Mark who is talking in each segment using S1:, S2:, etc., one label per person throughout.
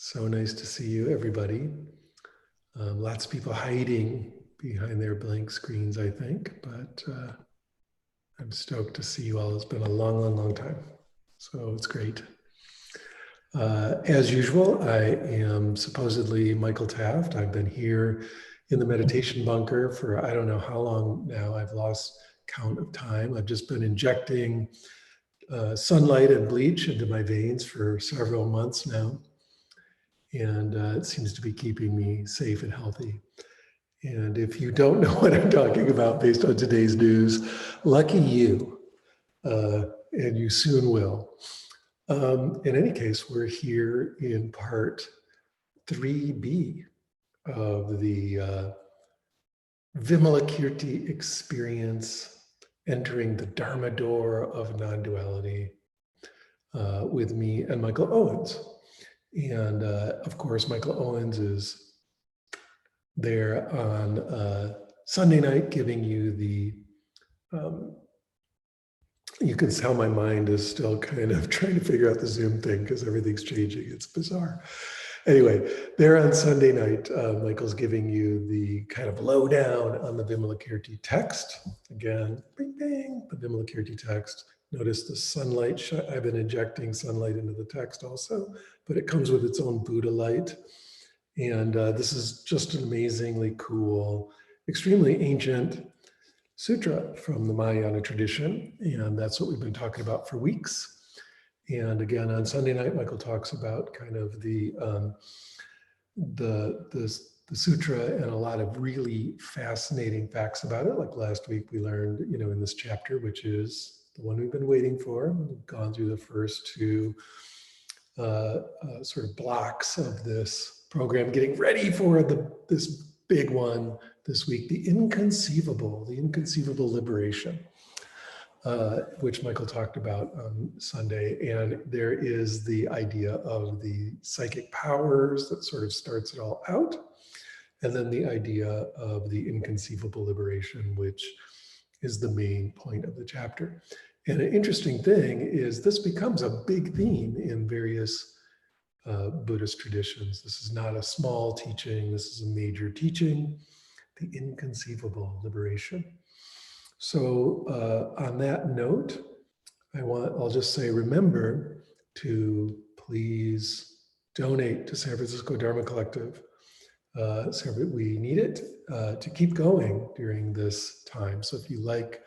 S1: So nice to see you, everybody. Lots of people hiding behind their blank screens, I think, but I'm stoked to see you all. It's been a long, long, long time. So it's great. As usual, I am supposedly Michael Taft. I've been here in the meditation bunker for I don't know how long now. I've lost count of time. I've just been injecting sunlight and bleach into my veins for several months now. And it seems to be keeping me safe and healthy. And if you don't know what I'm talking about based on today's news, lucky you, and you soon will. In any case, we're here in part 3B of the Vimalakirti experience, entering the Dharma door of non-duality with me and Michael Owens. And of course, Michael Owens is there on Sunday night giving you the, you can tell my mind is still kind of trying to figure out the Zoom thing because everything's changing. It's bizarre. Anyway, there on Sunday night, Michael's giving you the kind of lowdown on the Vimalakirti text. Again, bing, bing, the Vimalakirti text. Notice the sunlight, I've been injecting sunlight into the text also, but it comes with its own Buddha light. And this is just an amazingly cool, extremely ancient sutra from the Mahayana tradition. And that's what we've been talking about for weeks. And again, on Sunday night, Michael talks about kind of the sutra and a lot of really fascinating facts about it. Like last week we learned, in this chapter, which is the one we've been waiting for. We've gone through the first two sort of blocks of this program, getting ready for this big one this week, the inconceivable liberation, which Michael talked about on Sunday. And there is the idea of the psychic powers that sort of starts it all out. And then the idea of the inconceivable liberation, which is the main point of the chapter. And an interesting thing is this becomes a big theme in various Buddhist traditions. This is not a small teaching, this is a major teaching, the inconceivable liberation. So on that note, I'll just say, remember to please donate to San Francisco Dharma Collective. We need it to keep going during this time. So if you like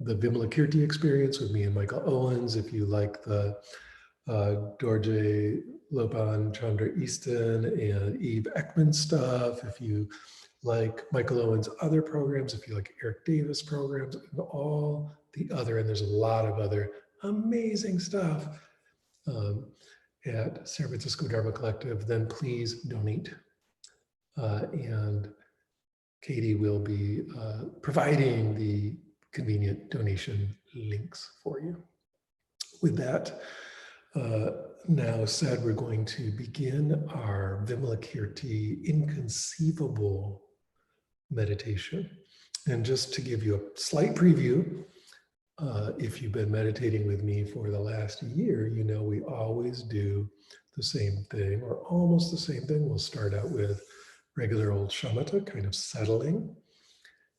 S1: the Vimalakirti experience with me and Michael Owens, if you like the Dorje Lopan Chandra Easton and Eve Ekman stuff, if you like Michael Owens' other programs, if you like Eric Davis programs, and all the other, and there's a lot of other amazing stuff at San Francisco Dharma Collective, then please donate. And Katie will be providing the convenient donation links for you. With that now said, we're going to begin our Vimalakirti inconceivable meditation. And just to give you a slight preview, if you've been meditating with me for the last year, we always do the same thing or almost the same thing. We'll start out with regular old shamatha, kind of settling,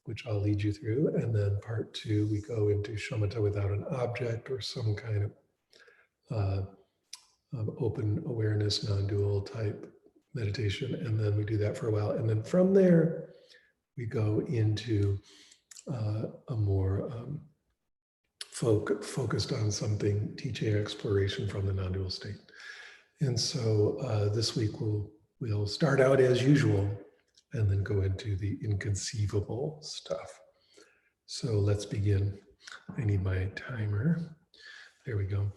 S1: which I'll lead you through. And then part two, we go into shamatha without an object or some kind of open awareness, non-dual type meditation. And then we do that for a while. And then from there, we go into a more focused on something, teaching exploration from the non-dual state. And so this week we'll start out as usual and then go into the inconceivable stuff. So let's begin. I need my timer. There we go.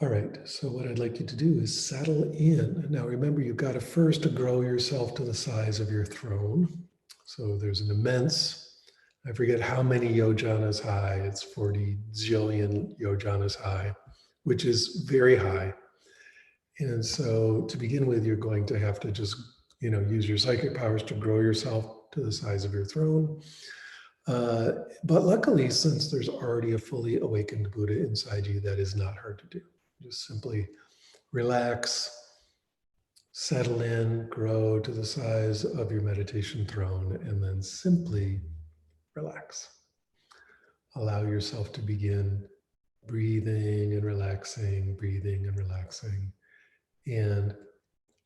S1: All right, so what I'd like you to do is settle in. Now remember, you've got to first grow yourself to the size of your throne. So there's an immense, I forget how many yojanas high, it's 40 zillion yojanas high, which is very high. And so to begin with, you're going to have to just, use your psychic powers to grow yourself to the size of your throne. But luckily, since there's already a fully awakened Buddha inside you, that is not hard to do. Just simply Relax, settle in, grow to the size of your meditation throne, and then simply relax. Allow yourself to begin breathing and relaxing, and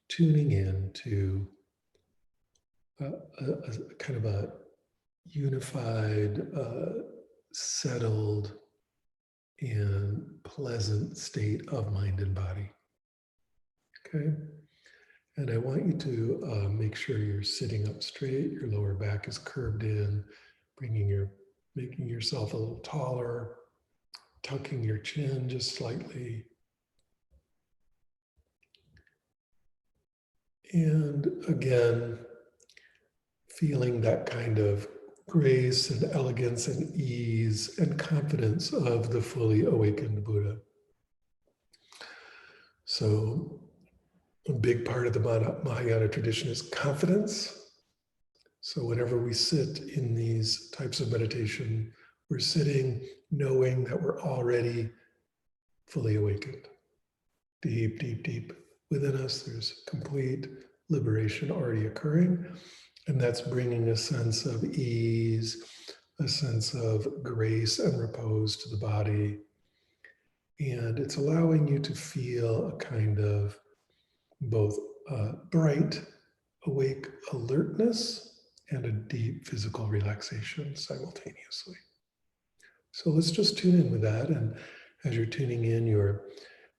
S1: tuning in to a kind of a unified, settled, and pleasant state of mind and body. Okay? And I want you to make sure you're sitting up straight, your lower back is curved in, making yourself a little taller, tucking your chin just slightly. And again, feeling that kind of grace and elegance and ease and confidence of the fully awakened Buddha. So a big part of the Mahayana tradition is confidence. So whenever we sit in these types of meditation, we're sitting knowing that we're already fully awakened. Deep, deep, deep within us, there's complete liberation already occurring. And that's bringing a sense of ease, a sense of grace and repose to the body. And it's allowing you to feel a kind of both bright, awake alertness and a deep physical relaxation simultaneously. So let's just tune in with that. And as you're tuning in, you're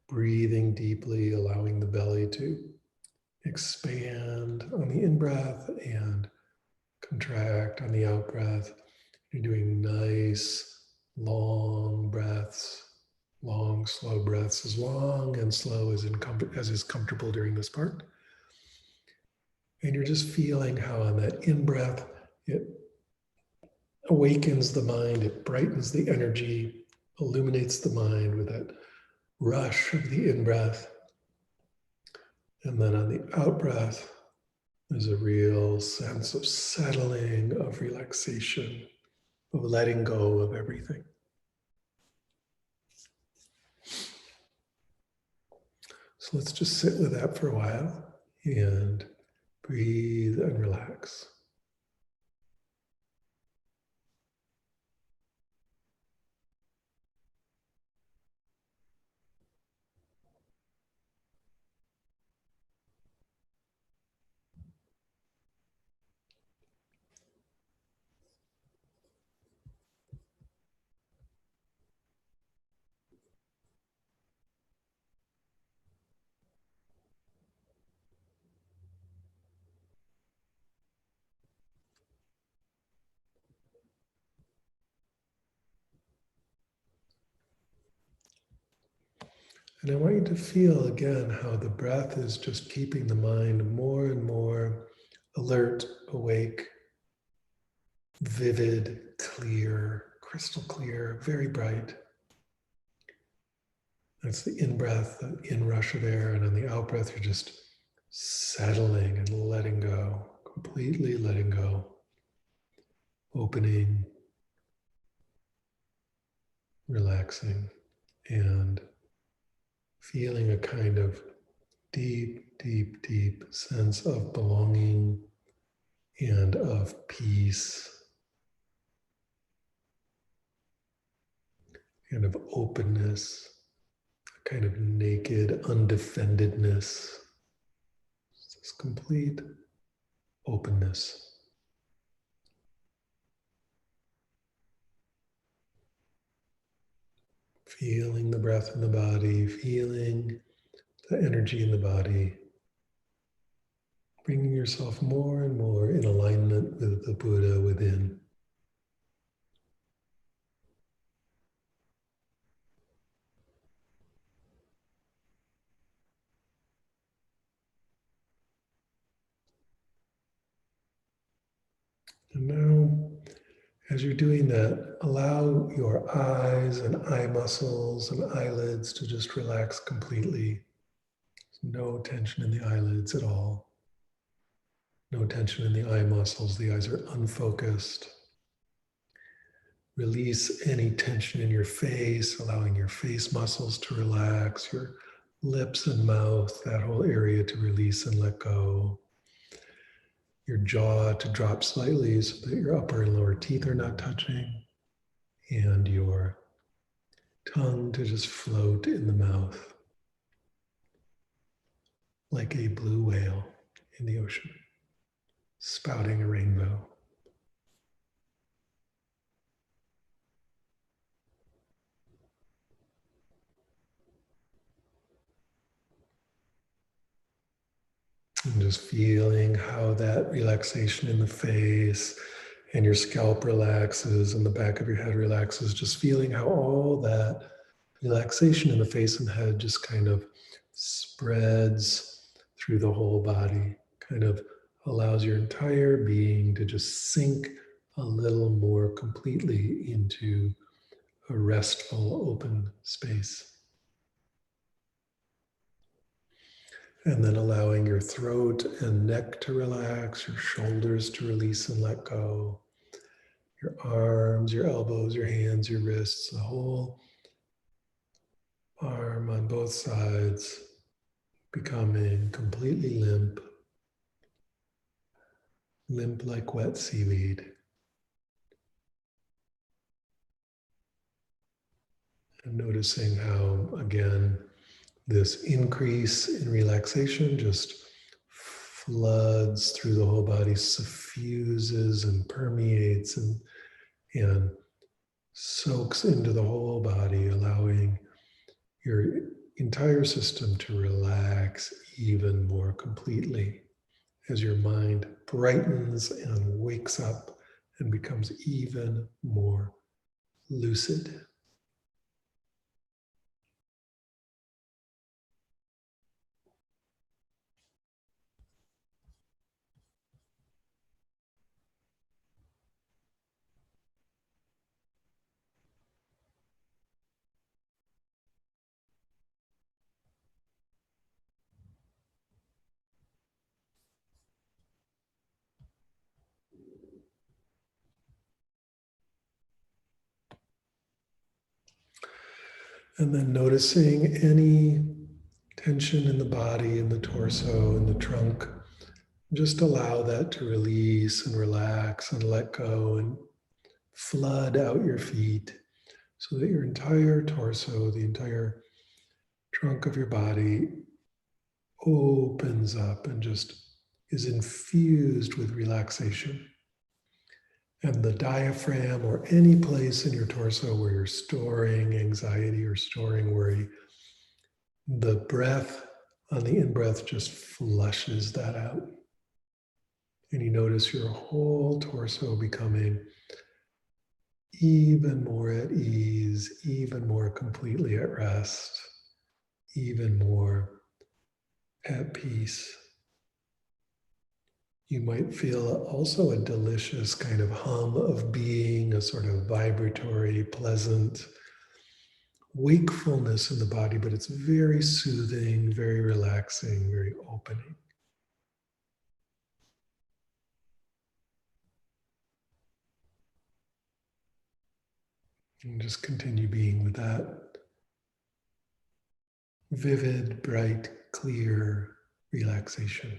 S1: breathing deeply, allowing the belly to expand on the in-breath and contract on the out-breath. You're doing nice, long breaths, long, slow breaths, as long and slow as is comfortable during this part. And you're just feeling how on that in-breath, it awakens the mind, it brightens the energy, illuminates the mind with that rush of the in-breath. And then on the out-breath, there's a real sense of settling, of relaxation, of letting go of everything. So let's just sit with that for a while and breathe and relax. And I want you to feel again how the breath is just keeping the mind more and more alert, awake, vivid, clear, crystal clear, very bright. That's the in-breath, the in-rush of air, and on the out-breath, you're just settling and letting go, completely letting go, opening, relaxing, and feeling a kind of deep, deep, deep sense of belonging and of peace and of openness, a kind of naked undefendedness, this complete openness. Feeling the breath in the body, feeling the energy in the body, bringing yourself more and more in alignment with the Buddha within. And now, as you're doing that, allow your eyes and eye muscles and eyelids to just relax completely. No tension in the eyelids at all. No tension in the eye muscles. The eyes are unfocused. Release any tension in your face, allowing your face muscles to relax, your lips and mouth, that whole area to release and let go. Your jaw to drop slightly so that your upper and lower teeth are not touching. And your tongue to just float in the mouth like a blue whale in the ocean, spouting a rainbow. And just feeling how that relaxation in the face and your scalp relaxes and the back of your head relaxes, just feeling how all that relaxation in the face and head just kind of spreads through the whole body, kind of allows your entire being to just sink a little more completely into a restful, open space. And then allowing your throat and neck to relax, your shoulders to release and let go, your arms, your elbows, your hands, your wrists, the whole arm on both sides becoming completely limp, limp like wet seaweed. And noticing how, again, this increase in relaxation just floods through the whole body, suffuses and permeates and soaks into the whole body, allowing your entire system to relax even more completely as your mind brightens and wakes up and becomes even more lucid. And then noticing any tension in the body, in the torso, in the trunk. Just allow that to release and relax and let go and flood out your feet so that your entire torso, the entire trunk of your body opens up and just is infused with relaxation. And the diaphragm or any place in your torso where you're storing anxiety or storing worry, the breath on the in-breath just flushes that out. And you notice your whole torso becoming even more at ease, even more completely at rest, even more at peace. You might feel also a delicious kind of hum of being, a sort of vibratory, pleasant wakefulness in the body, but it's very soothing, very relaxing, very opening. And just continue being with that vivid, bright, clear relaxation.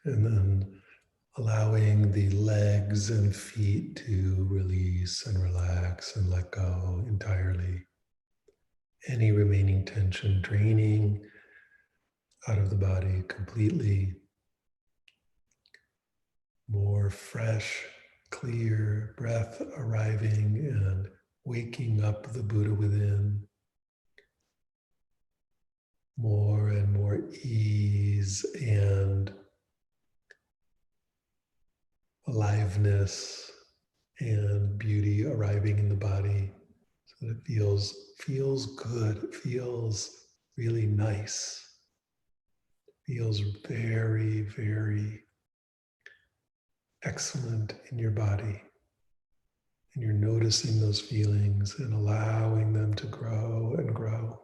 S1: And then allowing the legs and feet to release and relax and let go entirely. Any remaining tension draining out of the body completely. More fresh, clear breath arriving and waking up the Buddha within. More and more ease and aliveness and beauty arriving in the body. So that it feels good, it feels really nice. Feels very, very excellent in your body. And you're noticing those feelings and allowing them to grow and grow.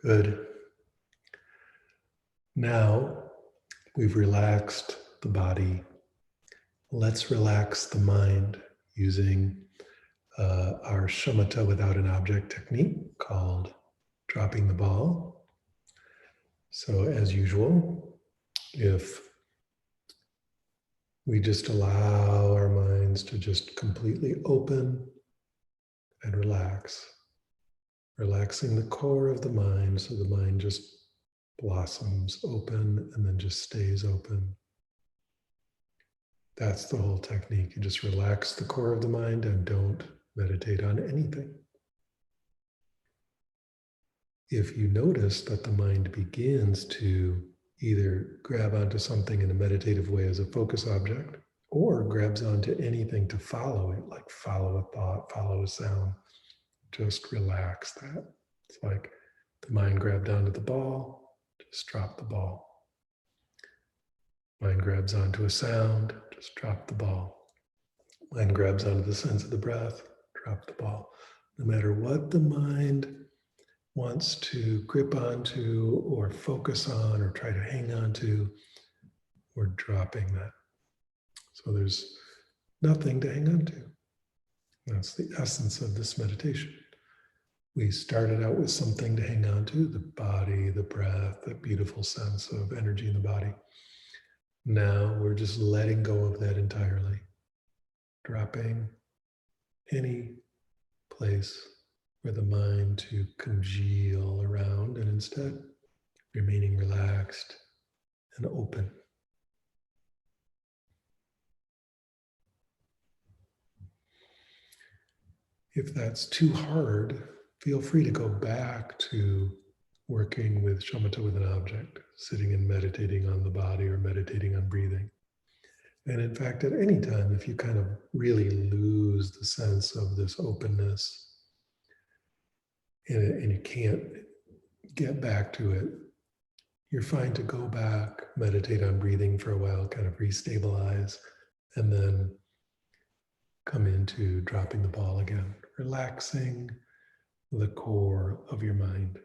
S1: Good. Now we've relaxed the body. Let's relax the mind using our shamatha without an object technique called dropping the ball. So as usual, if we just allow our minds to just completely open and relax, relaxing the core of the mind so the mind just blossoms open and then just stays open. That's the whole technique. You just relax the core of the mind and don't meditate on anything. If you notice that the mind begins to either grab onto something in a meditative way as a focus object, or grabs onto anything to follow it, like follow a thought, follow a sound, just relax that. It's like the mind grabbed onto the ball, just drop the ball. Mind grabs onto a sound, just drop the ball. Mind grabs onto the sense of the breath, drop the ball. No matter what the mind wants to grip onto or focus on or try to hang on to, we're dropping that. So there's nothing to hang on to. That's the essence of this meditation. We started out with something to hang on to, the body, the breath, that beautiful sense of energy in the body. Now we're just letting go of that entirely, dropping any place for the mind to congeal around and instead remaining relaxed and open. If that's too hard, feel free to go back to working with shamatha with an object, sitting and meditating on the body or meditating on breathing. And in fact, at any time, if you kind of really lose the sense of this openness and you can't get back to it, you're fine to go back, meditate on breathing for a while, kind of restabilize, and then come into dropping the ball again, relaxing the core of your mind.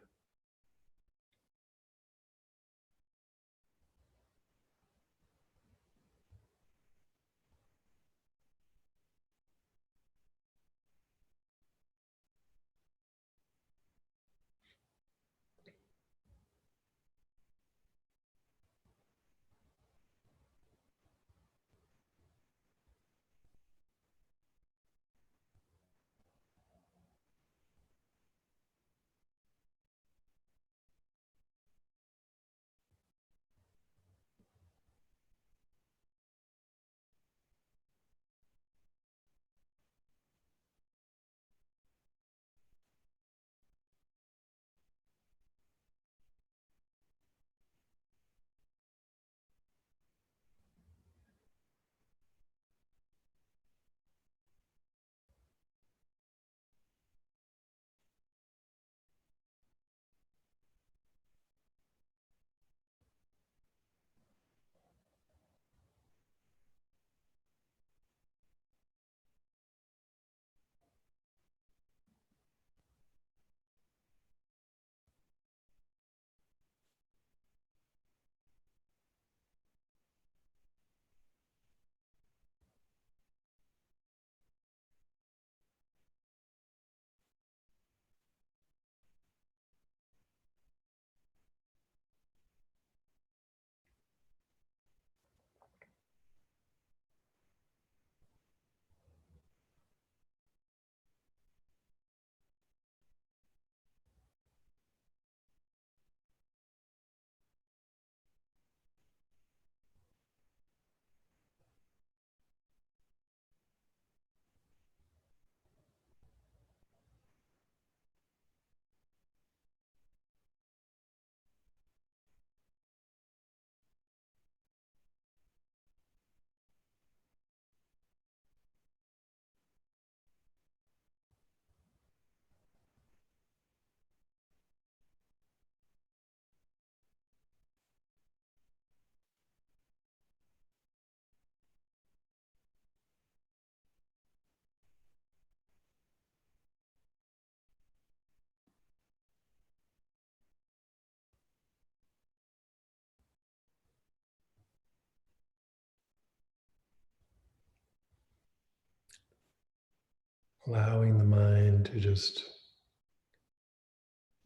S1: Allowing the mind to just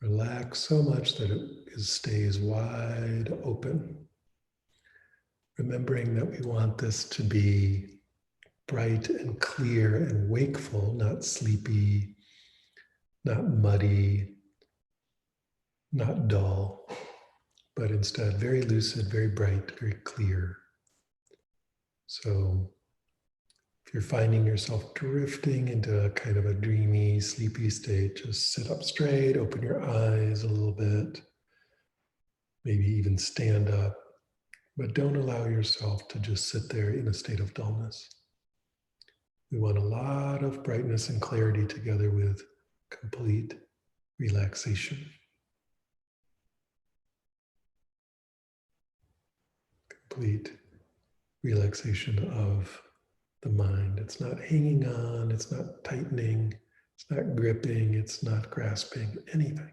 S1: relax so much that it stays wide open. Remembering that we want this to be bright and clear and wakeful, not sleepy, not muddy, not dull, but instead very lucid, very bright, very clear. So if you're finding yourself drifting into a kind of a dreamy, sleepy state, just sit up straight, open your eyes a little bit, maybe even stand up, but don't allow yourself to just sit there in a state of dullness. We want a lot of brightness and clarity together with complete relaxation. complete relaxation of the mind. It's not hanging on, it's not tightening, it's not gripping, it's not grasping anything.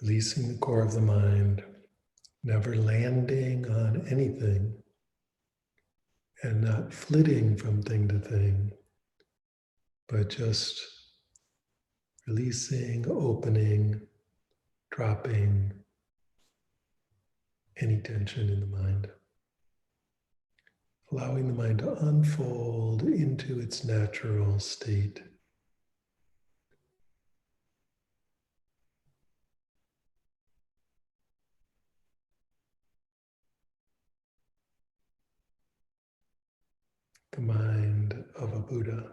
S1: Releasing the core of the mind, never landing on anything, and not flitting from thing to thing, but just releasing, opening, dropping any tension in the mind. Allowing the mind to unfold into its natural state. The mind of a Buddha.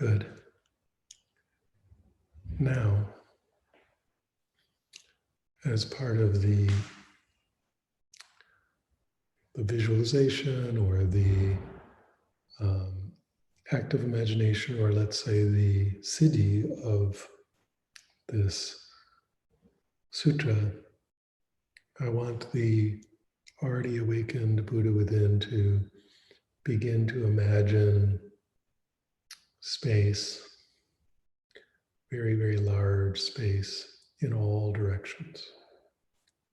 S1: Good. Now, as part of the visualization or the active imagination, or let's say the siddhi of this sutra, I want the already awakened Buddha within to begin to imagine space, very, very large space in all directions.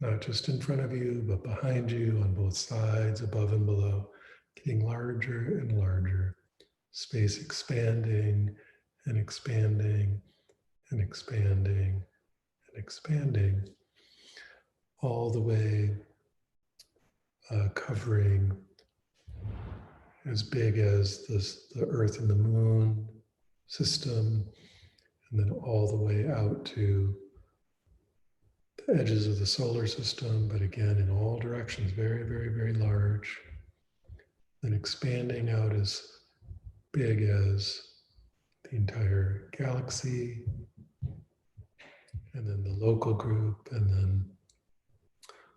S1: Not just in front of you, but behind you, on both sides, above and below, getting larger and larger. Space expanding and expanding and expanding and expanding, all the way covering as big as the Earth and the Moon system, and then all the way out to the edges of the solar system, but again, in all directions, very, very, very large. Then expanding out as big as the entire galaxy, and then the local group, and then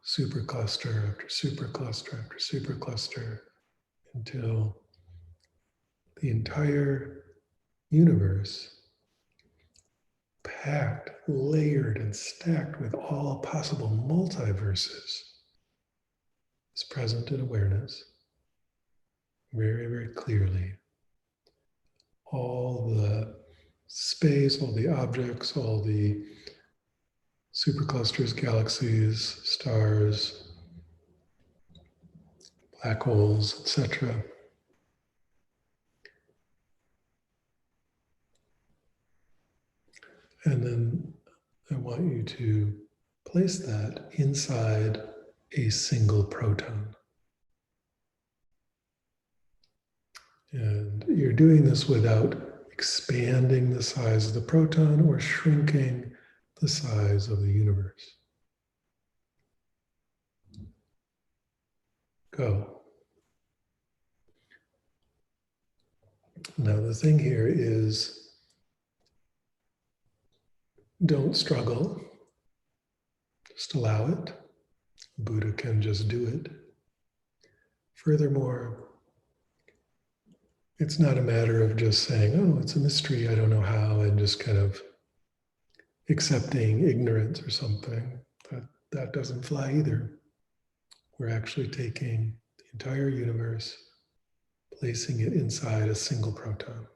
S1: supercluster after supercluster after supercluster, until the entire universe, packed, layered, and stacked with all possible multiverses, is present in awareness very, very clearly. All the space, all the objects, all the superclusters, galaxies, stars, black holes, etc. And then I want you to place that inside a single proton. And you're doing this without expanding the size of the proton or shrinking the size of the universe. Go. Now, the thing here is, don't struggle. Just allow it. Buddha can just do it. Furthermore, it's not a matter of just saying, oh, it's a mystery, I don't know how, and just kind of accepting ignorance or something. That doesn't fly either. We're actually taking the entire universe, placing it inside a single proton.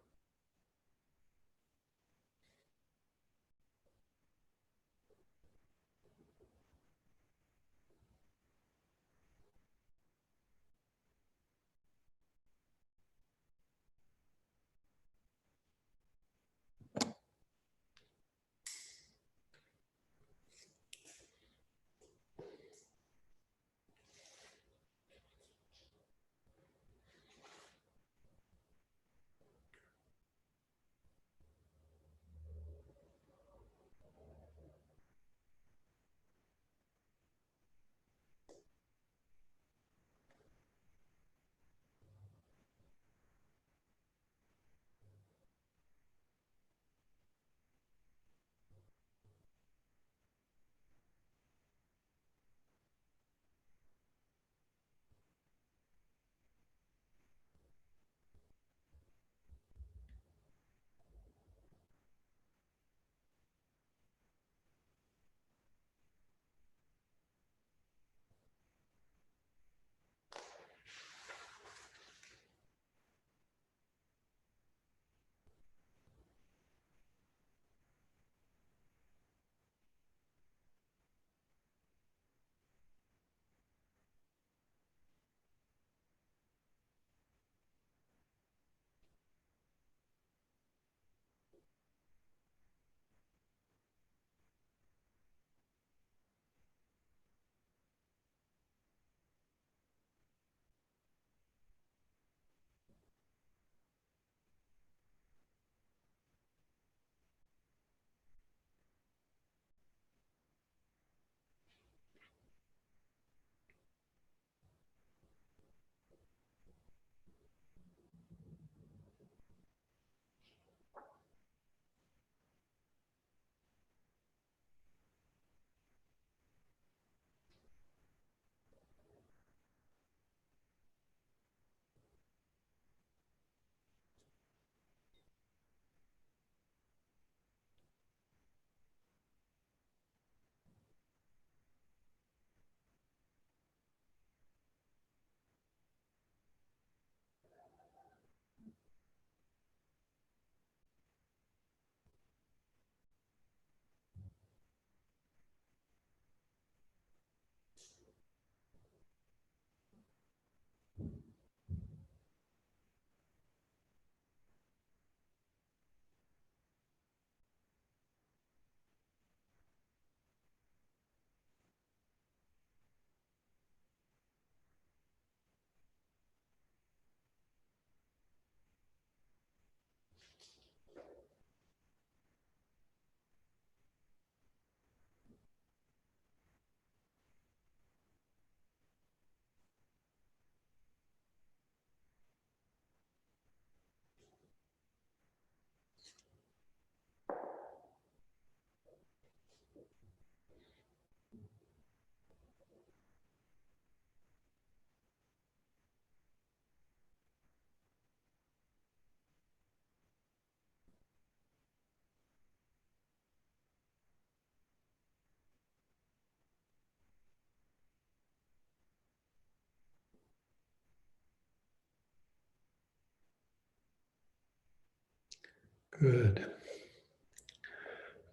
S1: Good.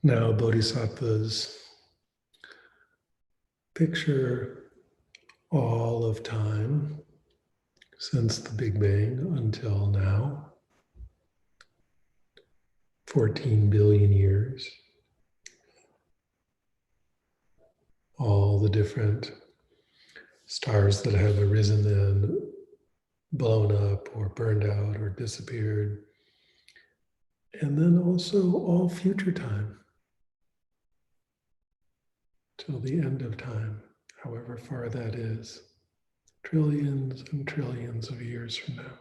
S1: Now, bodhisattvas, picture all of time since the Big Bang until now, 14 billion years, all the different stars that have arisen and blown up or burned out or disappeared, and then also all future time till the end of time, however far that is, trillions and trillions of years from now.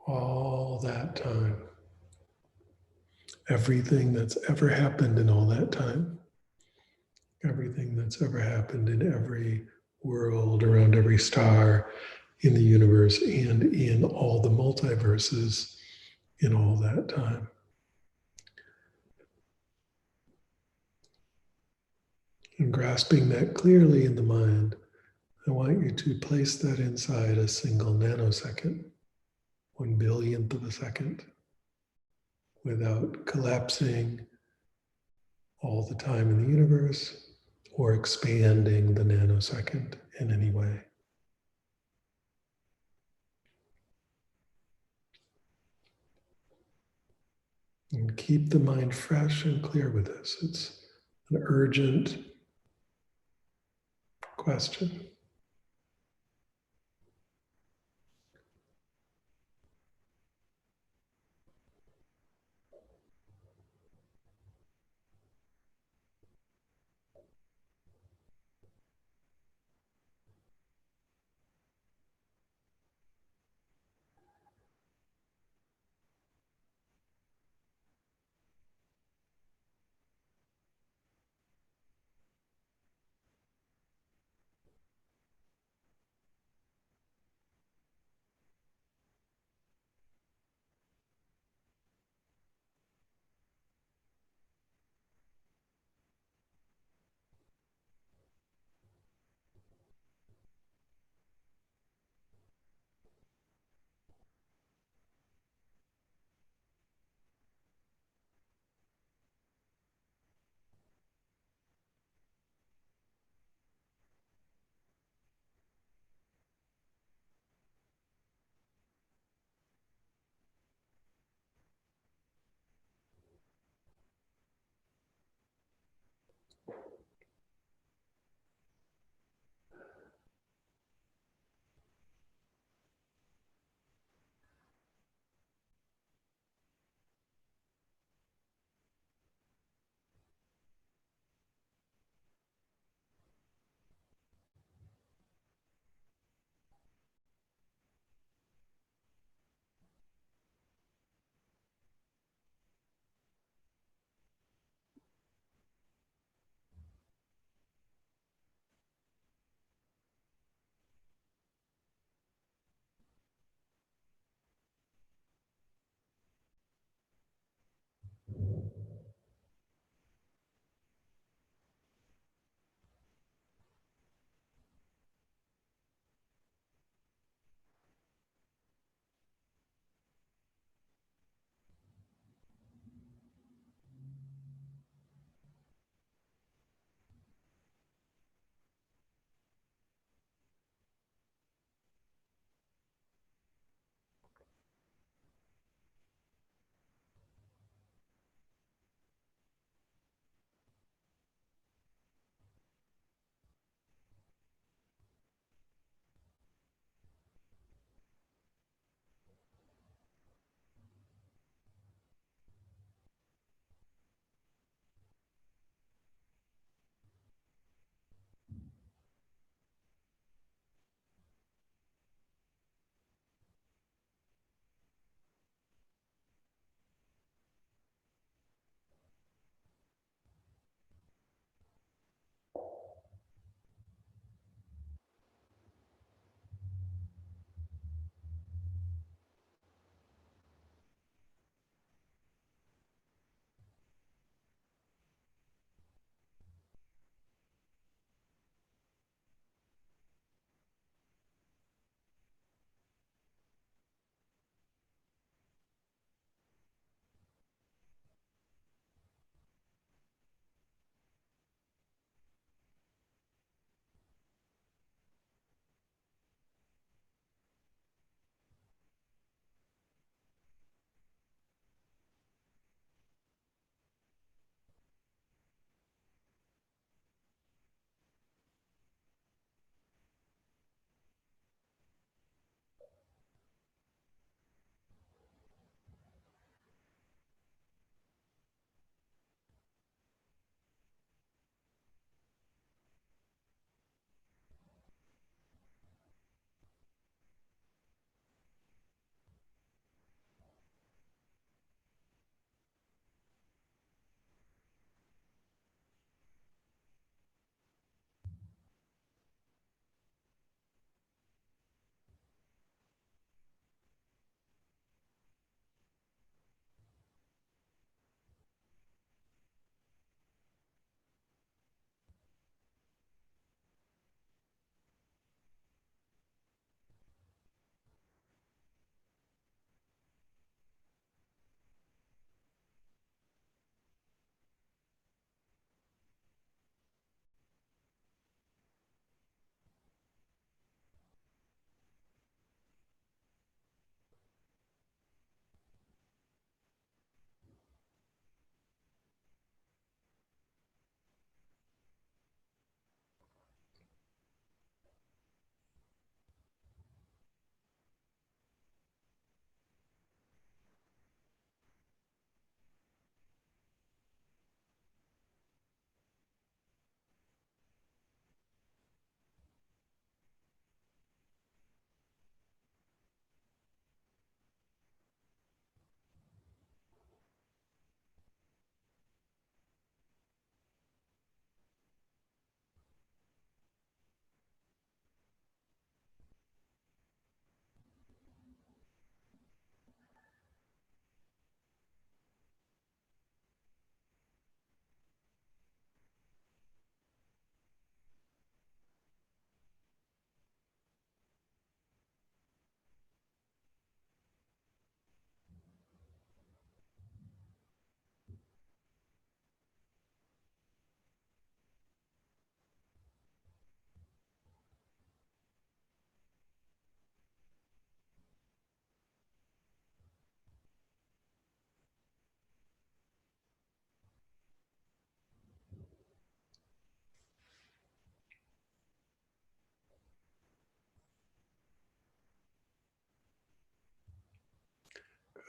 S1: All that time, everything that's ever happened in all that time, everything that's ever happened in every world, around every star, in the universe, and in all the multiverses in all that time. And grasping that clearly in the mind, I want you to place that inside a single nanosecond, 1 billionth of a second, without collapsing all the time in the universe or expanding the nanosecond in any way. And keep the mind fresh and clear with this. It's an urgent question.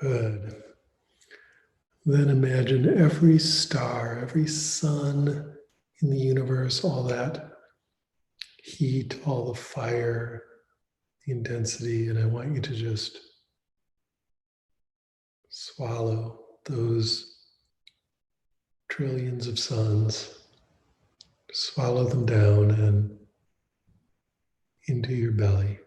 S1: Good. Then imagine every star, every sun in the universe, all that heat, all the fire, the intensity, and I want you to just swallow those trillions of suns, swallow them down and into your belly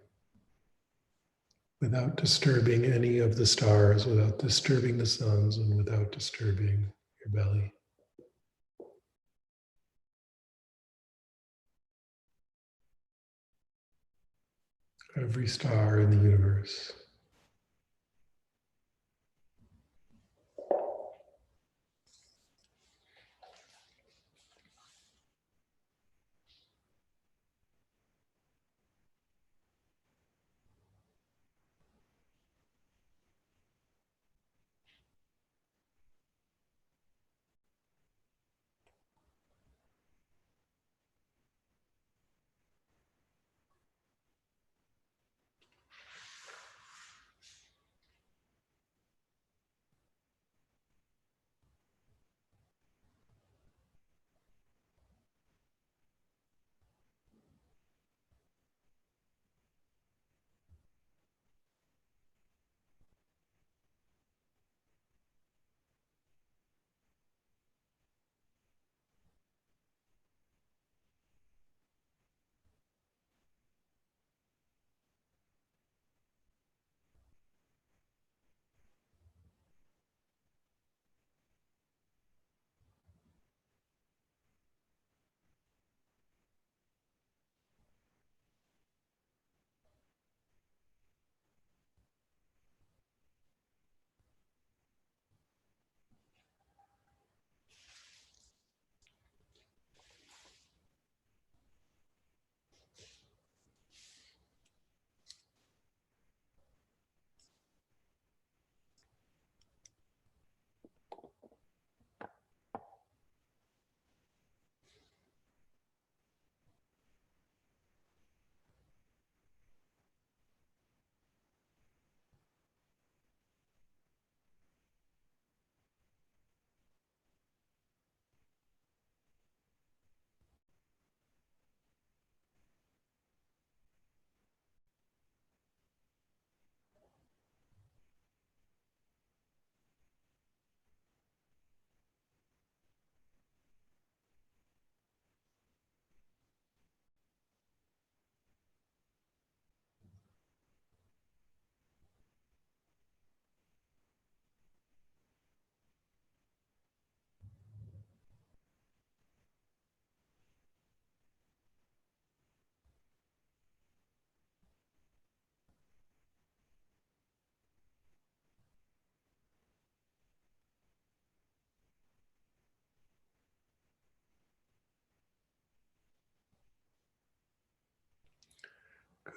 S1: without disturbing any of the stars, without disturbing the suns, and without disturbing your belly. Every star in the universe.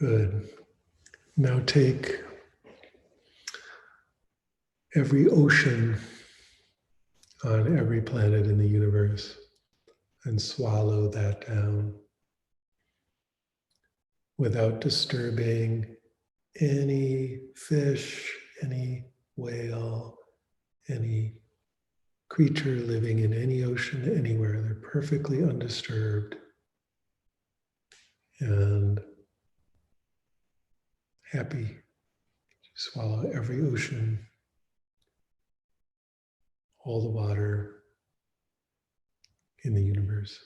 S1: Good. Now take every ocean on every planet in the universe and swallow that down without disturbing any fish, any whale, any creature living in any ocean anywhere. They're perfectly undisturbed and happy. Swallow every ocean, all the water in the universe.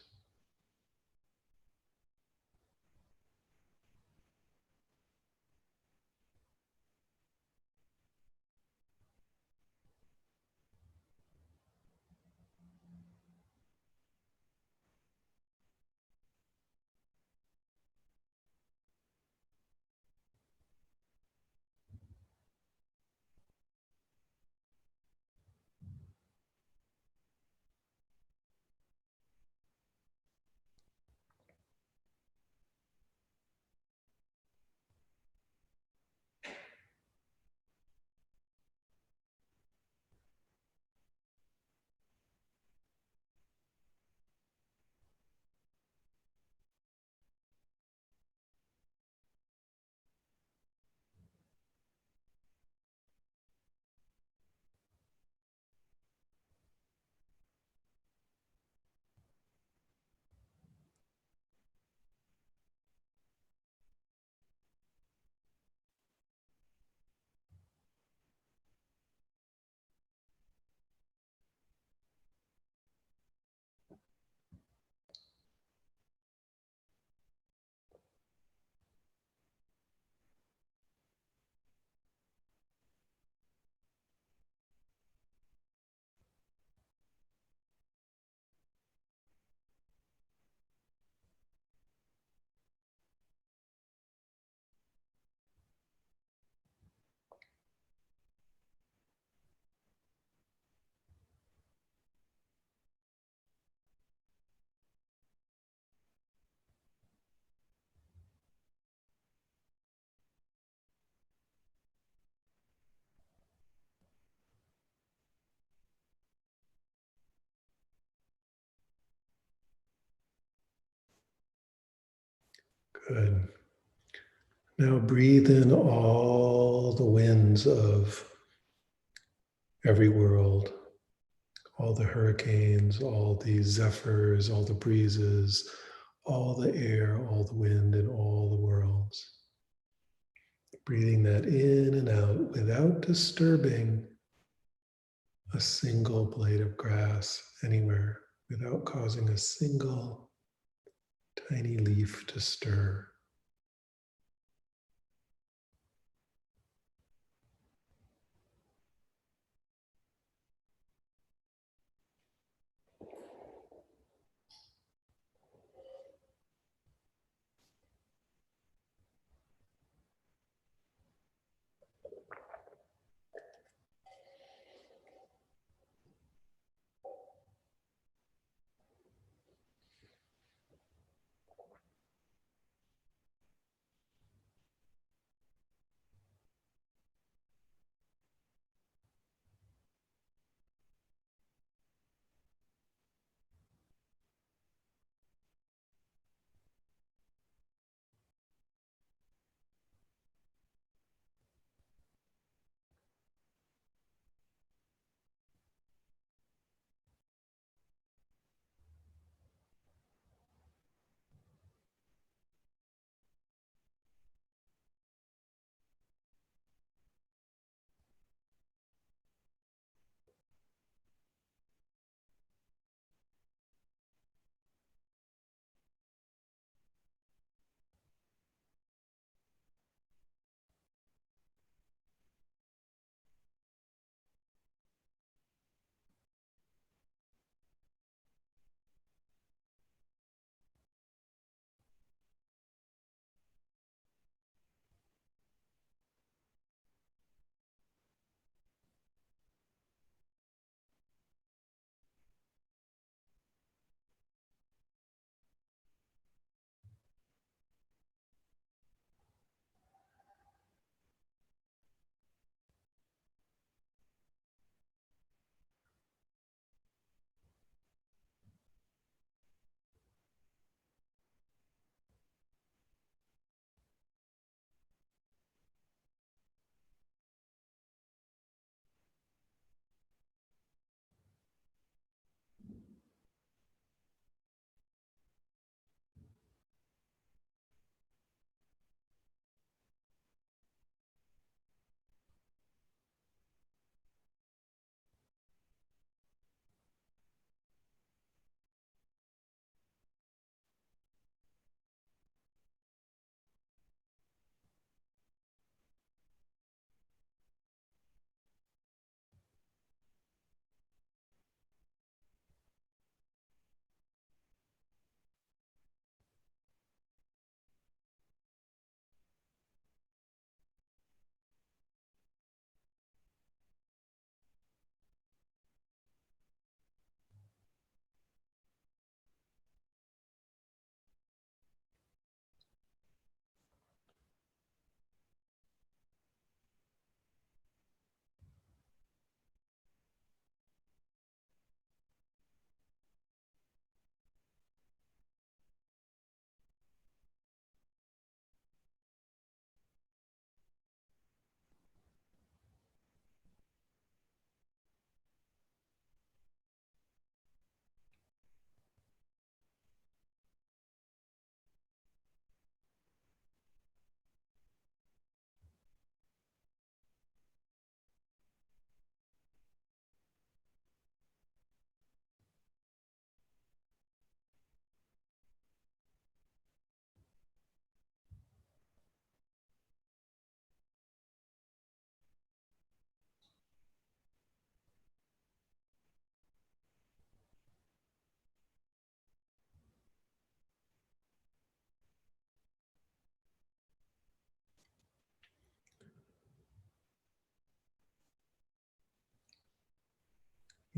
S1: Good. Now breathe in all the winds of every world, all the hurricanes, all the zephyrs, all the breezes, all the air, all the wind in all the worlds. Breathing that in and out without disturbing a single blade of grass anywhere, without causing a single tiny leaf to stir.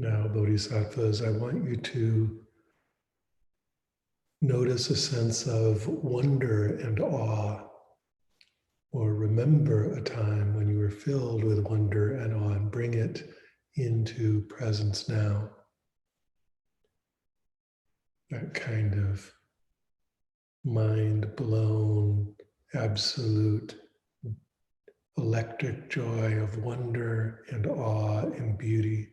S1: Now, Bodhisattvas, I want you to notice a sense of wonder and awe, or remember a time when you were filled with wonder and awe, and bring it into presence now. That kind of mind blown, absolute electric joy of wonder and awe and beauty.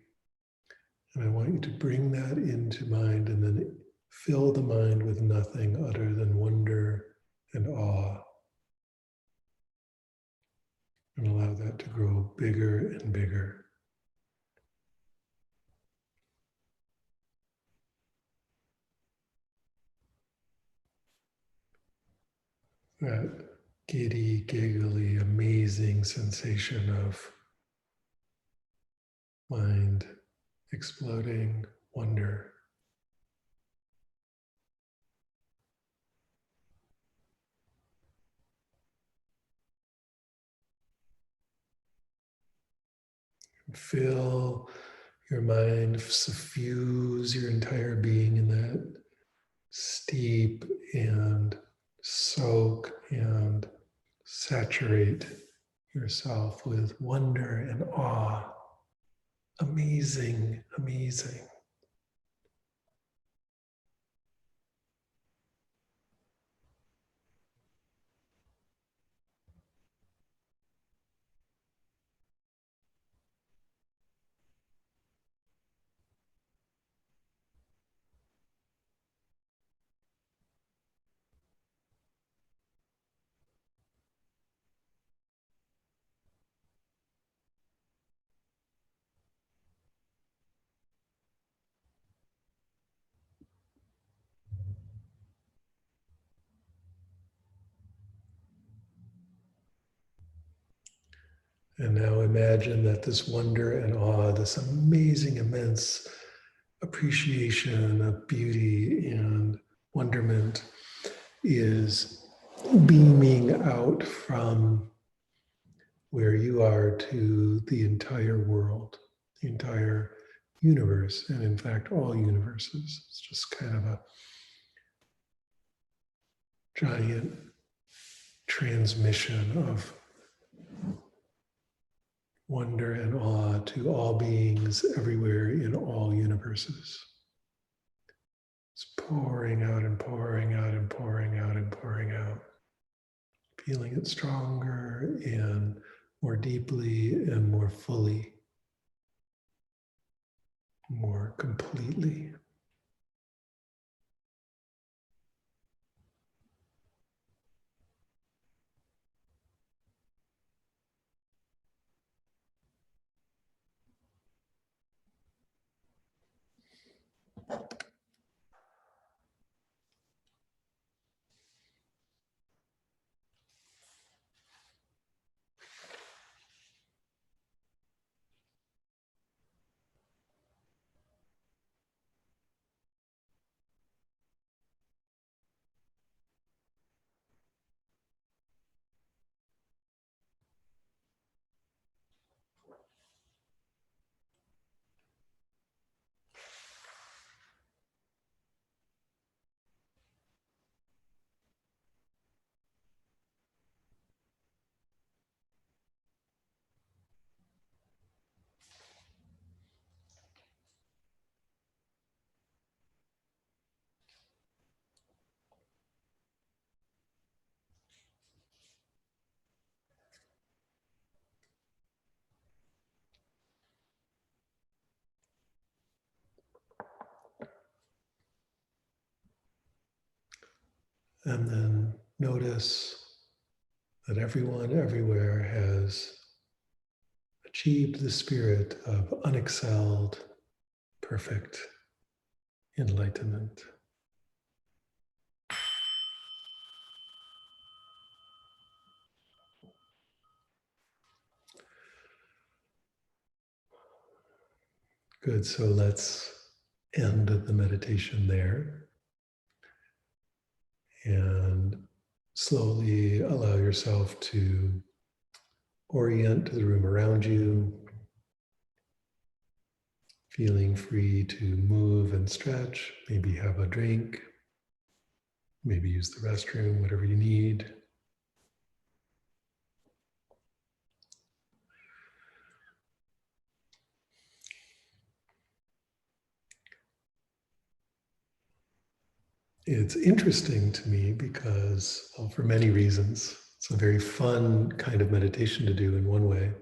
S1: And I want you to bring that into mind and then fill the mind with nothing other than wonder and awe. And allow that to grow bigger and bigger. That giddy, giggly, amazing sensation of mind exploding, wonder. Fill your mind, suffuse your entire being in that, steep and soak and saturate yourself with wonder and awe. Amazing, amazing. And now imagine that this wonder and awe, this amazing, immense appreciation of beauty and wonderment is beaming out from where you are to the entire world, the entire universe, and in fact, all universes. It's just kind of a giant transmission of wonder and awe to all beings everywhere in all universes. It's pouring out and pouring out and pouring out and pouring out. Feeling it stronger and more deeply and more fully, more completely. And then notice that everyone everywhere has achieved the spirit of unexcelled, perfect enlightenment. Good, so let's end the meditation there and slowly allow yourself to orient to the room around you, feeling free to move and stretch, maybe have a drink, maybe use the restroom, whatever you need. it's interesting to me because, well, for many reasons, it's a very fun kind of meditation to do in one way.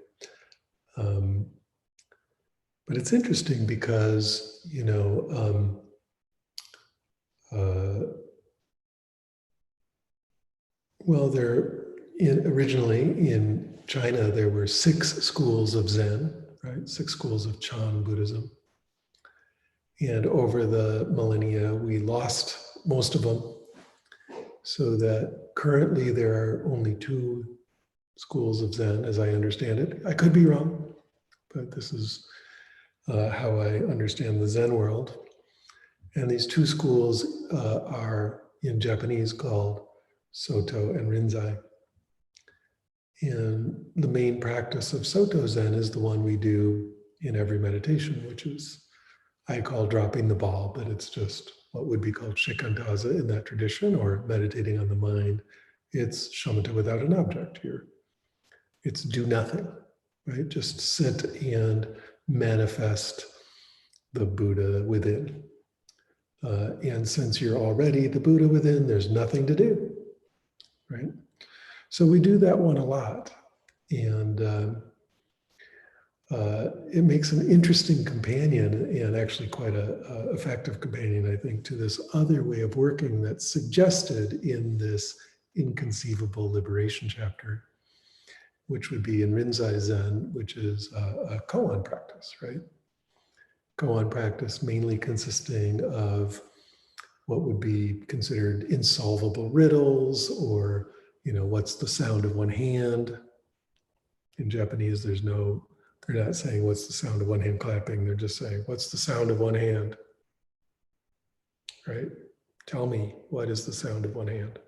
S1: But it's interesting because, well, originally in China, there were 6 schools of Zen, right? 6 schools of Chan Buddhism. And over the millennia, we lost most of them, so that currently there are only 2 schools of Zen, as I understand it. I could be wrong, but this is how I understand the Zen world. And these 2 schools are in Japanese called Soto and Rinzai. And the main practice of Soto Zen is the one we do in every meditation, which is, I call dropping the ball, but it's just what would be called shikantaza in that tradition, or meditating on the mind. It's shamatha without an object here. It's do nothing, right? Just sit and manifest the Buddha within. And since you're already the Buddha within, there's nothing to do, right? So we do that one a lot. And it makes an interesting companion, and actually quite a effective companion, I think, to this other way of working that's suggested in this Inconceivable Liberation chapter, which would be in Rinzai Zen, which is a koan practice, right? Koan practice mainly consisting of what would be considered insolvable riddles, or, what's the sound of one hand? In Japanese, they're not saying what's the sound of one hand clapping, they're just saying, what's the sound of one hand? Right? Tell me, what is the sound of one hand?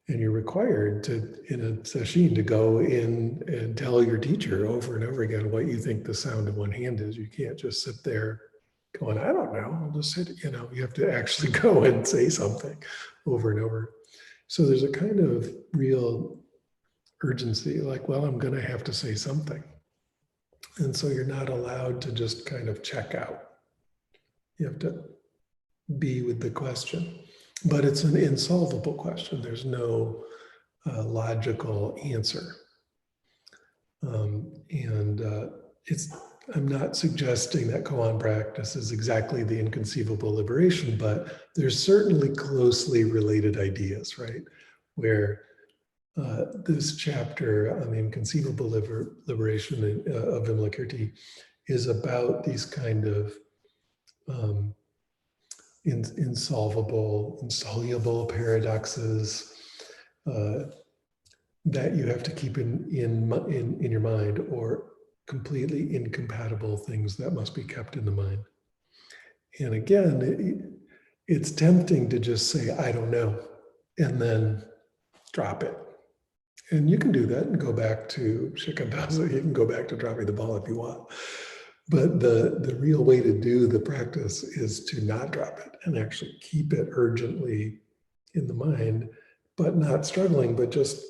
S1: And you're required to, in a sesshin, to go in and tell your teacher over and over again what you think the sound of one hand is. You can't just sit there going, I don't know, I'll just sit, you have to actually go and say something over and over. So there's a kind of real urgency, like, well, I'm going to have to say something. And so you're not allowed to just kind of check out. You have to be with the question. But it's an insolvable question. There's no logical answer. I'm not suggesting that koan practice is exactly the inconceivable liberation, but there's certainly closely related ideas, right? Where this chapter on the inconceivable liberation of Vimalakirti is about these kind of insoluble paradoxes that you have to keep in your mind, or completely incompatible things that must be kept in the mind. And again, it's tempting to just say, I don't know, and then drop it. And you can do that and go back to shikantaza. You can go back to dropping the ball if you want. But the real way to do the practice is to not drop it and actually keep it urgently in the mind, but not struggling, but just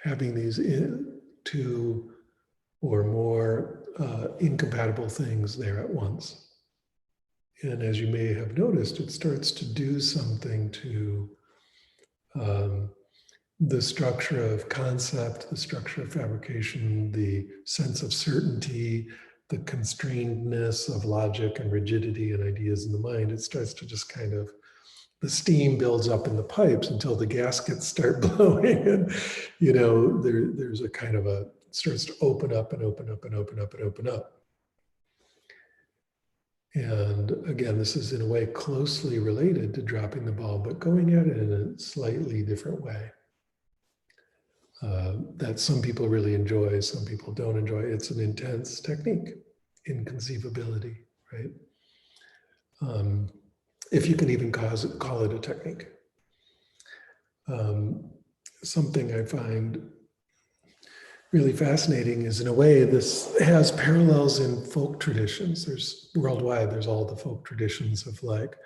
S1: having these 2 or more incompatible things there at once. And as you may have noticed, it starts to do something to the structure of concept, the structure of fabrication, the sense of certainty, the constrainedness of logic and rigidity and ideas in the mind. It starts to just kind of, the steam builds up in the pipes until the gaskets start blowing, and there's a kind of it starts to open up and open up and open up and open up. And again, this is in a way closely related to dropping the ball, but going at it in a slightly different way. That some people really enjoy, some people don't enjoy. It's an intense technique, inconceivability, right? If you can even call it a technique. Something I find really fascinating is, in a way, this has parallels in folk traditions. There's worldwide, there's all the folk traditions of, like,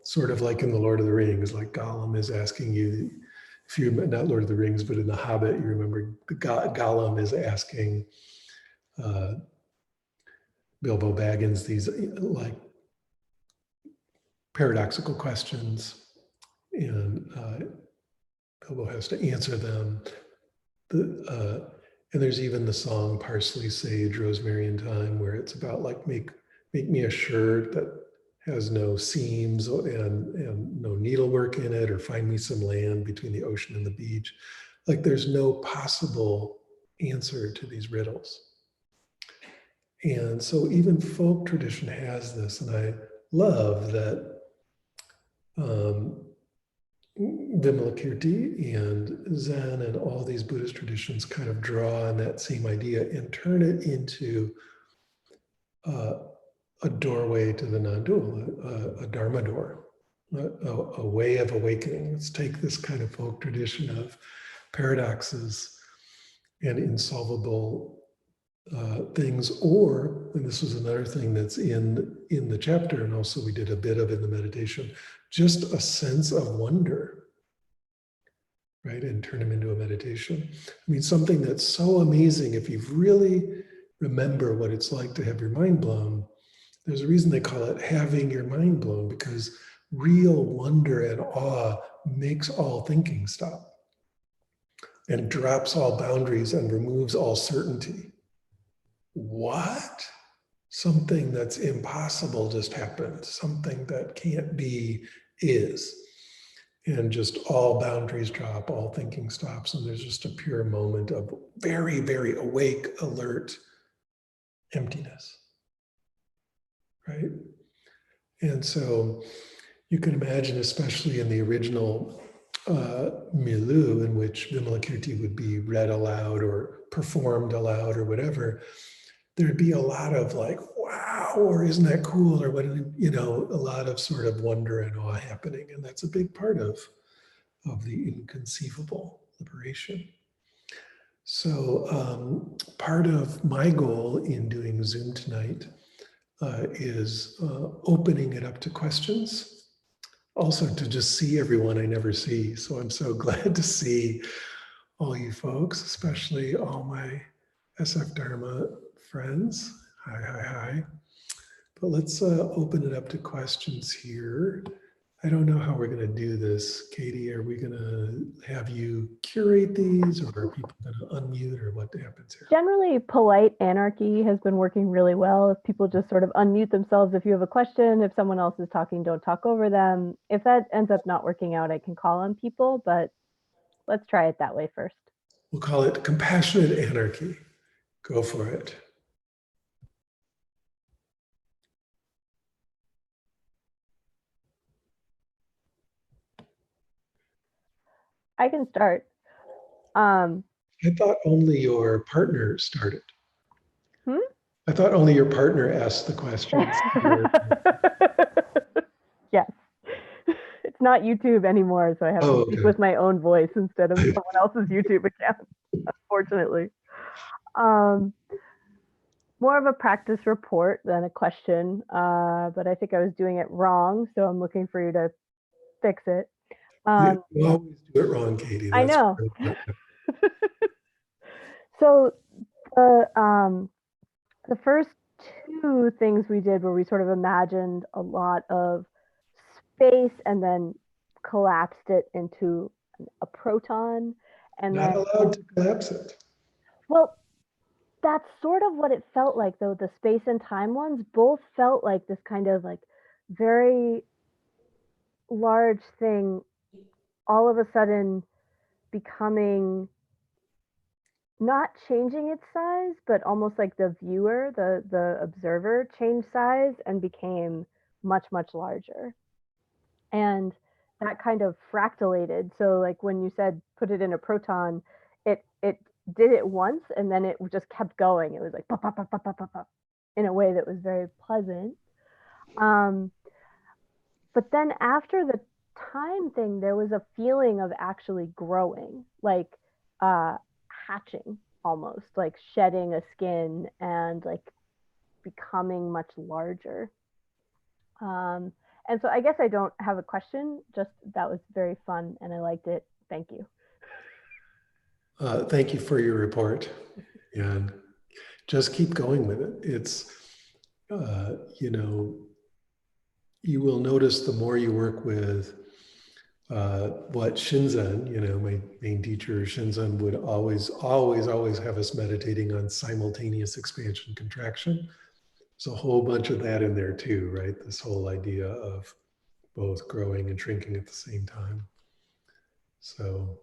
S1: sort of like in the Lord of the Rings, like Gollum is asking you, if you're not Lord of the Rings, but in The Hobbit, you remember Gollum is asking Bilbo Baggins these like paradoxical questions, and Bilbo has to answer them. And there's even the song Parsley, Sage, Rosemary, and Thyme, where it's about like make me a shirt that has no seams and no needlework in it, or find me some land between the ocean and the beach. Like there's no possible answer to these riddles. And so even folk tradition has this, and I love that Vimalakirti and Zen and all these Buddhist traditions kind of draw on that same idea and turn it into a doorway to the non-dual, a Dharma door, a way of awakening. Let's take this kind of folk tradition of paradoxes and insolvable things, or, and this was another thing that's in the chapter, and also we did a bit of in the meditation, just a sense of wonder, right? And turn them into a meditation. I mean, something that's so amazing, if you really remember what it's like to have your mind blown, there's a reason they call it having your mind blown, because real wonder and awe makes all thinking stop and drops all boundaries and removes all certainty. What? Something that's impossible just happened. Something that can't be is. And just all boundaries drop, all thinking stops, and there's just a pure moment of very, very awake, alert emptiness, right? And so you can imagine, especially in the original milieu in which Vimalakirti would be read aloud or performed aloud or whatever, there'd be a lot of like, wow, or isn't that cool, or what, you know, a lot of sort of wonder and awe happening. And that's a big part of the inconceivable liberation. So part of my goal in doing Zoom tonight is opening it up to questions, also to just see everyone I never see. So I'm so glad to see all you folks, especially all my SF Dharma friends. Hi, hi, hi. But let's open it up to questions here. I don't know how we're going to do this. Katie, are we going to have you curate these, or are people going to unmute, or what happens here?
S2: Generally, polite anarchy has been working really well. If people just sort of unmute themselves if you have a question, if someone else is talking, don't talk over them. If that ends up not working out, I can call on people, but let's try it that way first.
S1: We'll call it compassionate anarchy. Go for it.
S2: I can start.
S1: I thought only your partner started.
S2: Hmm?
S1: I thought only your partner asked the questions.
S2: Yes. It's not YouTube anymore, so I have to speak with my own voice instead of someone else's YouTube account, unfortunately. More of a practice report than a question, but I think I was doing it wrong, so I'm looking for you to fix it.
S1: You always do it wrong, Katie.
S2: I know. So the first two things we did where we sort of imagined a lot of space and then collapsed it into a proton. And
S1: not allowed to collapse it.
S2: Well, that's sort of what it felt like, though. The space and time ones both felt like this kind of like very large thing all of a sudden becoming, not changing its size, but almost like the viewer, the observer changed size and became much, much larger. And that kind of fractalated. So like when you said put it in a proton, it did it once and then it just kept going. It was like pop, pop, pop, pop, pop, pop, pop, in a way that was very pleasant. But then after the time thing, there was a feeling of actually growing, like hatching, almost like shedding a skin and like becoming much larger. And so I guess I don't have a question, just that was very fun and I liked it. Thank you.
S1: Thank you for your report, and just keep going with it. you know, you will notice the more you work with what Shinzen, you know, my main teacher, Shinzen, would always have us meditating on simultaneous expansion contraction. There's a whole bunch of that in there too, right? This whole idea of both growing and shrinking at the same time. So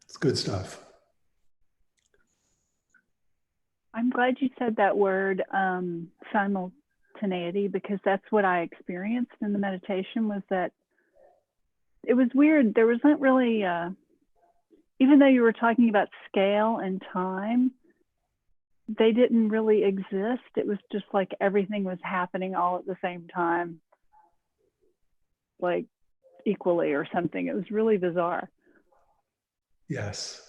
S1: it's good stuff.
S3: I'm glad you said that word, simultaneity, because that's what I experienced in the meditation. Was that it was weird. There wasn't really, even though you were talking about scale and time, they didn't really exist. It was just like everything was happening all at the same time, like equally or something. It was really bizarre.
S1: Yes.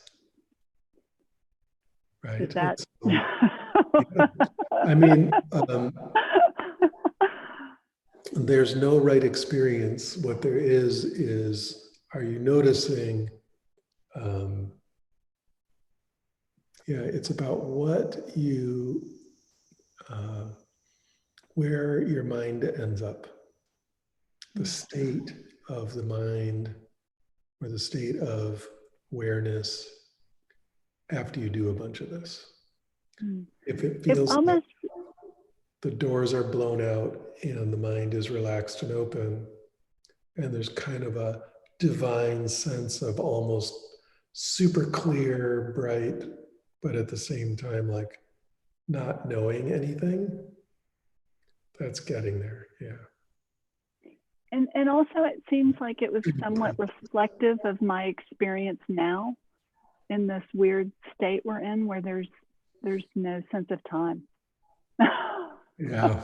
S1: Right.
S3: Is that?
S1: I mean, there's no right experience. What there is, are you noticing? Yeah, it's about what you, where your mind ends up, the state of the mind or the state of awareness after you do a bunch of this. If it feels like the doors are blown out and the mind is relaxed and open, and there's kind of a divine sense of almost super clear, bright, but at the same time, like not knowing anything, that's getting there. Yeah.
S3: And also it seems like it was somewhat reflective of my experience now in this weird state we're in where there's no sense of time.
S1: Yeah.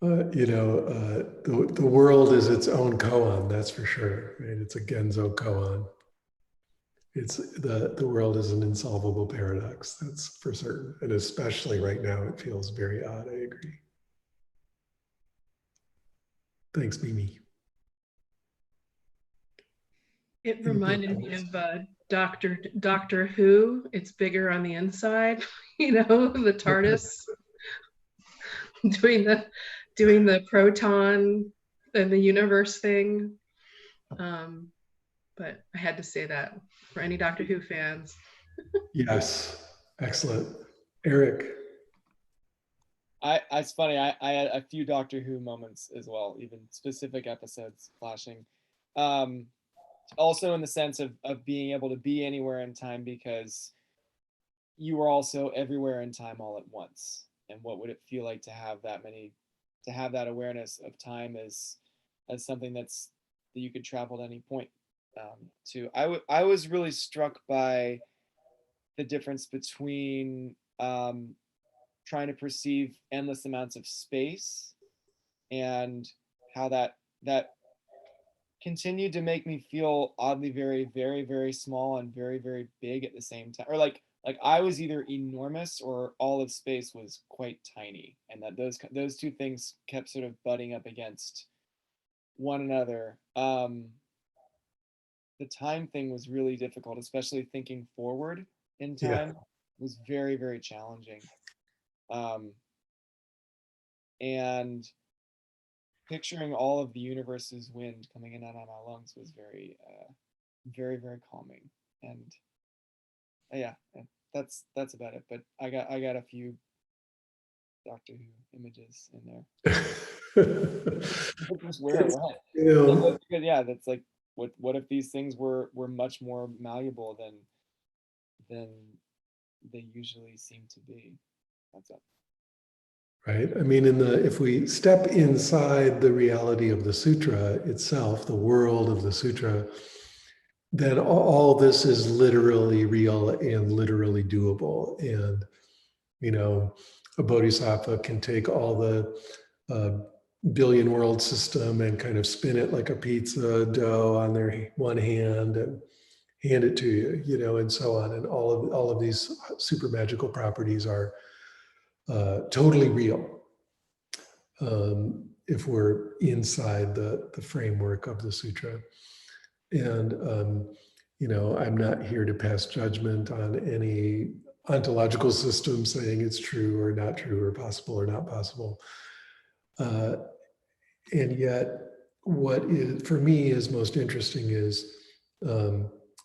S1: You know, the world is its own koan, that's for sure. Right? It's a genzo koan. It's the world is an insolvable paradox, that's for certain. And especially right now, it feels very odd. I agree. Thanks, Mimi.
S4: It reminded me of Doctor Who. It's bigger on the inside, you know, the TARDIS doing the proton and the universe thing. But I had to say that for any Doctor Who fans.
S1: Yes, excellent. Eric.
S5: It's funny. I had a few Doctor Who moments as well, even specific episodes flashing. Also in the sense of being able to be anywhere in time because you were also everywhere in time all at once. And what would it feel like to have that awareness of time as something that you could travel at any point to. I was really struck by the difference between trying to perceive endless amounts of space and how that continued to make me feel oddly very, very, very small and very, very big at the same time. Or like I was either enormous or all of space was quite tiny, and that those two things kept sort of butting up against one another. The time thing was really difficult, especially thinking forward in time was very, very challenging. And picturing all of the universe's wind coming in and out of my lungs was very, very, very calming. And yeah, that's about it. But I got a few Doctor Who images in there. Just where it went. Yeah, that's like, what if these things were much more malleable than they usually seem to be? That's it.
S1: Right. I mean, if we step inside the reality of the sutra itself, the world of the sutra, then all this is literally real and literally doable. And, you know, a bodhisattva can take all the billion world system and kind of spin it like a pizza dough on their one hand and hand it to you, you know, and so on. And all of these super magical properties are totally real if we're inside the framework of the sutra. And, you know, I'm not here to pass judgment on any ontological system saying it's true or not true or possible or not possible. And yet, what is for me is most interesting is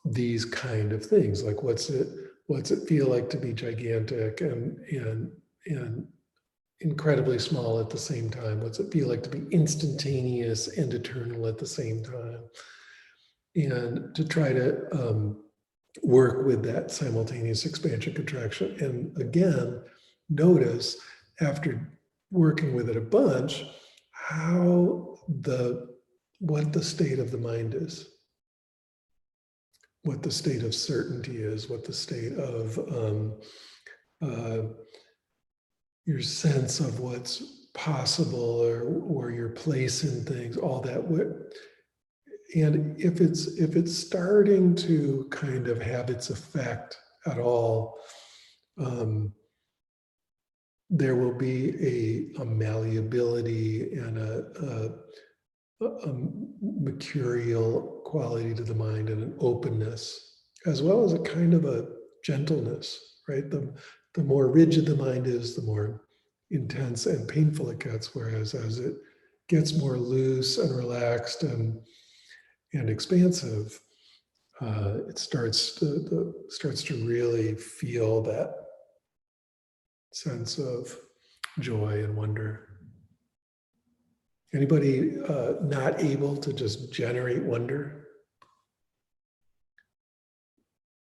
S1: these kind of things, like what's it feel like to be gigantic and incredibly small at the same time? What's it feel like to be instantaneous and eternal at the same time? And to try to work with that simultaneous expansion contraction. And again, notice after working with it a bunch, what the state of the mind is, what the state of certainty is, what the state of your sense of what's possible or your place in things, all that. And if it's starting to kind of have its effect at all, there will be a malleability and a mercurial quality to the mind and an openness, as well as a kind of a gentleness, right? The more rigid the mind is, the more intense and painful it gets. Whereas as it gets more loose and relaxed and expansive, it starts to really feel that sense of joy and wonder. Anybody not able to just generate wonder?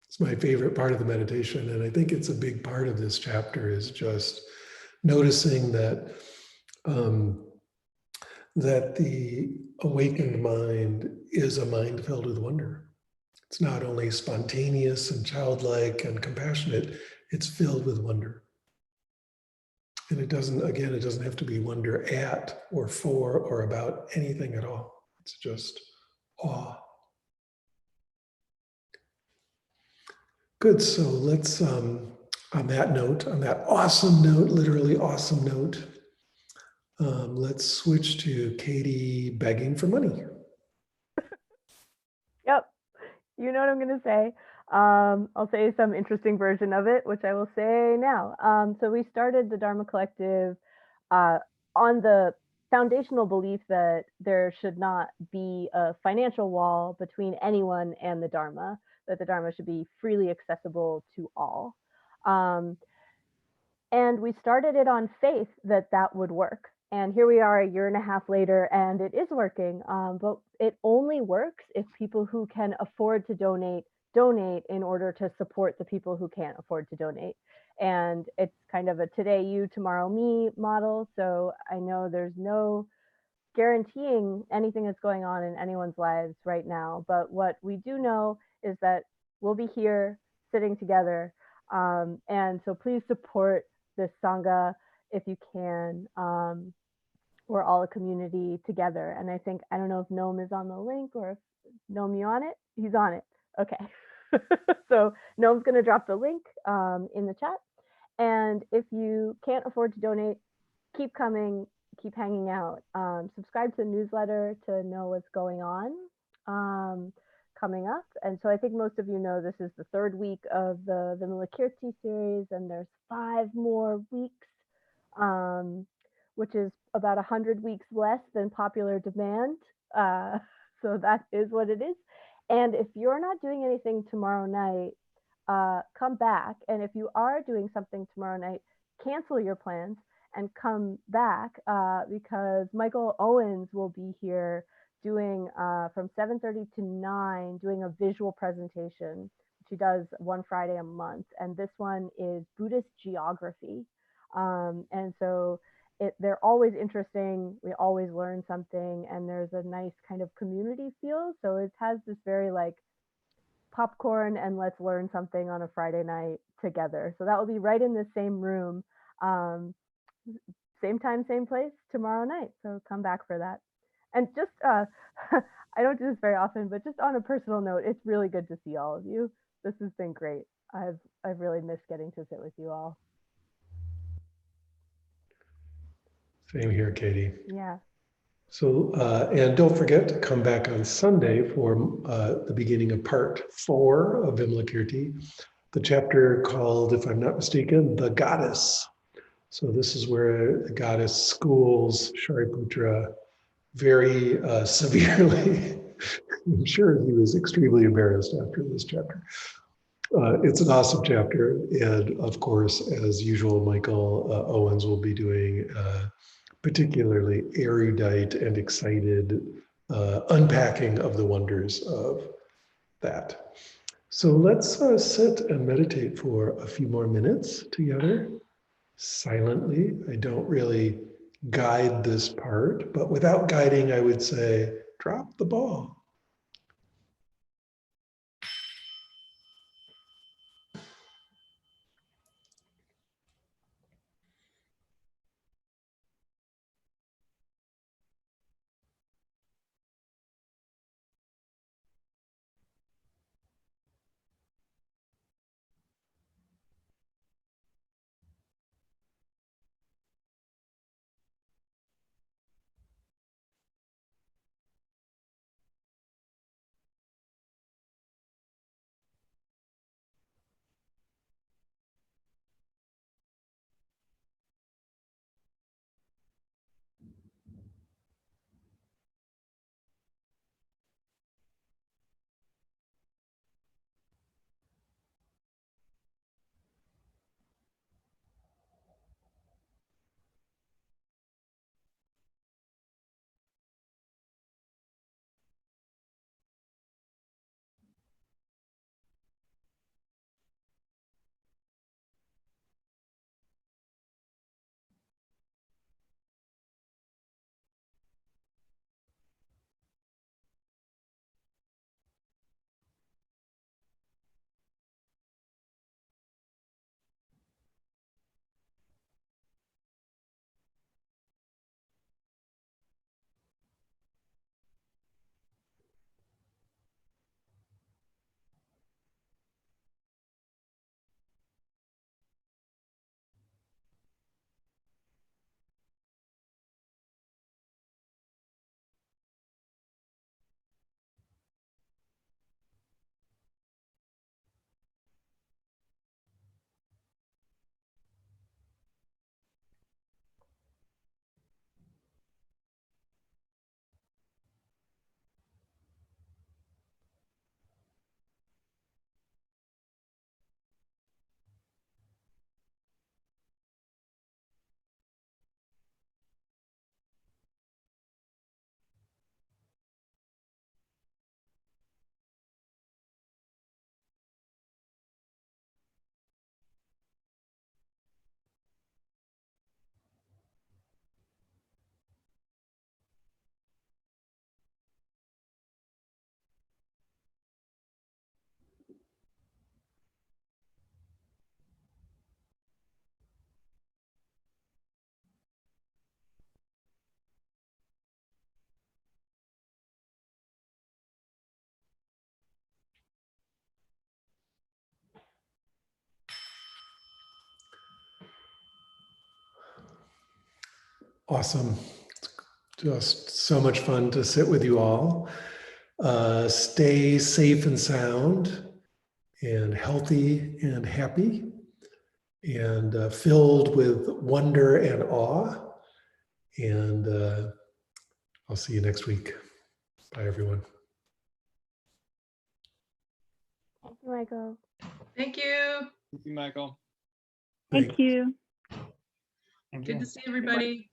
S1: It's my favorite part of the meditation, and I think it's a big part of this chapter is just noticing that that the awakened mind is a mind filled with wonder. It's not only spontaneous and childlike and compassionate, it's filled with wonder. And it doesn't have to be wonder at or for or about anything at all. It's just awe. Good, so let's, on that awesome note, literally awesome note, let's switch to Katie begging for money.
S2: Yep. You know what I'm going to say. I'll say some interesting version of it, which I will say now. So we started the Dharma Collective on the foundational belief that there should not be a financial wall between anyone and the Dharma, that the Dharma should be freely accessible to all. And we started it on faith that that would work. And here we are a year and a half later, and it is working. But it only works if people who can afford to donate in order to support the people who can't afford to donate. And it's kind of a today you, tomorrow me model. So I know there's no guaranteeing anything that's going on in anyone's lives right now. But what we do know is that we'll be here sitting together. And so please support this Sangha if you can. We're all a community together. And I don't know if Noam is on the link or if Noam, you on it? He's on it. Okay. So Noam's going to drop the link in the chat. And if you can't afford to donate, keep coming, keep hanging out. Subscribe to the newsletter to know what's going on coming up. And so I think most of you know this is the third week of the Vimalakirti series, and there's 5 more weeks, which is about 100 weeks less than popular demand. So that is what it is. And if you're not doing anything tomorrow night, come back. And if you are doing something tomorrow night, cancel your plans and come back because Michael Owens will be here doing from 7:30 to 9, doing a visual presentation, which he does one Friday a month. And this one is Buddhist geography. And so they're always interesting. We always learn something, and there's a nice kind of community feel. So it has this very like popcorn and let's learn something on a Friday night together. So that will be right in the same room, same time, same place tomorrow night. So come back for that. And just, I don't do this very often, but just on a personal note, it's really good to see all of you. This has been great. I've really missed getting to sit with you all.
S1: Same here, Katie.
S2: Yeah.
S1: So, and don't forget to come back on Sunday for the beginning of part 4 of Vimalakirti. the chapter called, if I'm not mistaken, The Goddess. So this is where the goddess schools Shariputra very severely. I'm sure he was extremely embarrassed after this chapter. It's an awesome chapter. And of course, as usual, Michael Owens will be doing particularly erudite and excited unpacking of the wonders of that. So let's sit and meditate for a few more minutes together, silently. I don't really guide this part, but without guiding, I would say, drop the ball. Awesome. Just so much fun to sit with you all. Stay safe and sound and healthy and happy and filled with wonder and awe. And I'll see you next week. Bye, everyone.
S2: Thank you, Michael.
S4: Thank you.
S5: Thank you, Michael.
S3: Thank you.
S5: Thank
S4: Good
S5: you.
S4: to see everybody.